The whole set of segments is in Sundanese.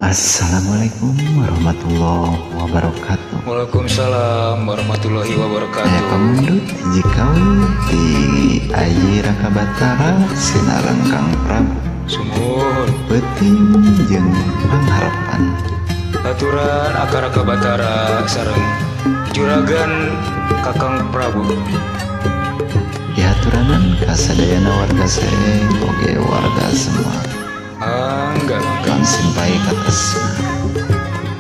Assalamualaikum warahmatullahi wabarakatuh. Waalaikumsalam warahmatullahi wabarakatuh. Saya pamundut jika di Ayi Raka Batara Sinareng Kang Prabu Sumur Peting jeung Pangharapan aturan Raka Batara sareng Juragan Kakang Prabu diaturanan kasadayana warga Sereng oge warga semua enggak kang simpai katas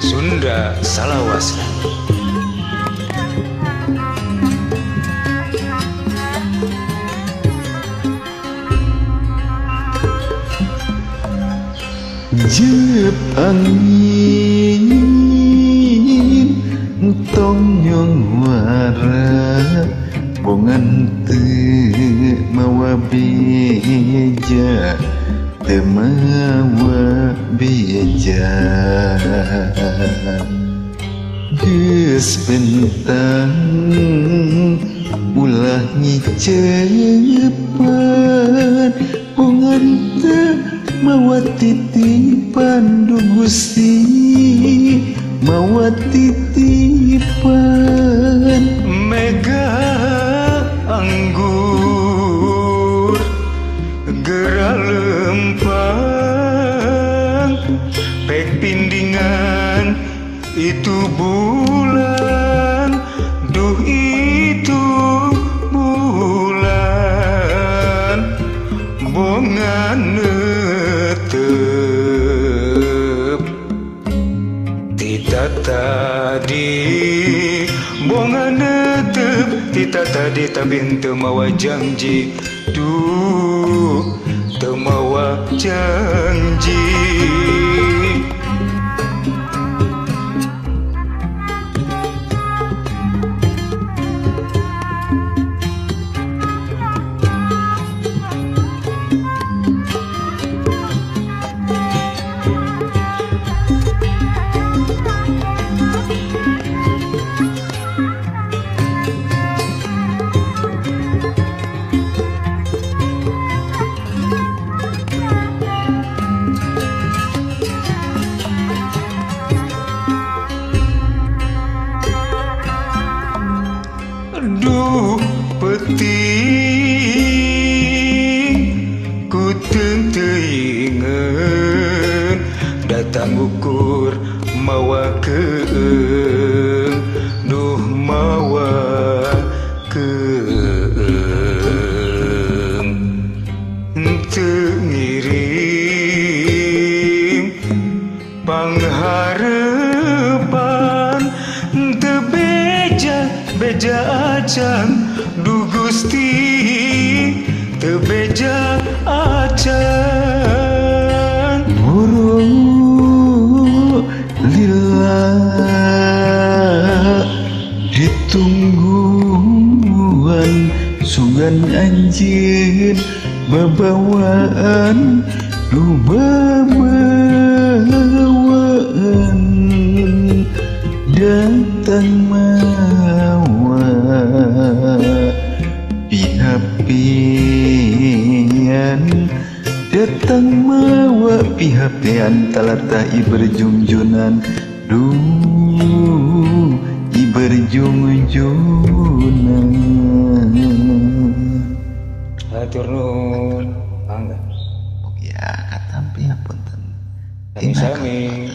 Sunda Salawas. Jep angin tong nyong wara bongan teu mawa beja teu mawa beja geus bentang ulah ngicepan bongan teu mawa titipan du Gusti mawa titipan Mega anggur gerak lempang pek pindingan itu bulan duh itu bulan bongan netep tita tadi bongan netep tita tadi tapi teu mawa janji duh teu mawa janji. Duh peting ku teuingeun datang ukur mawa keung duh mawa keung teu ngirim pangharepan teu beja acan du Gusti teu beja acan muru lila ditungguan sugan anjeun babawaan du babawaan datang mawa pihapian datang mawa pihapian talatah iberjungjunan duh iberjungjunan hatur nuhun. Angga ya katampi apunten sami-sami.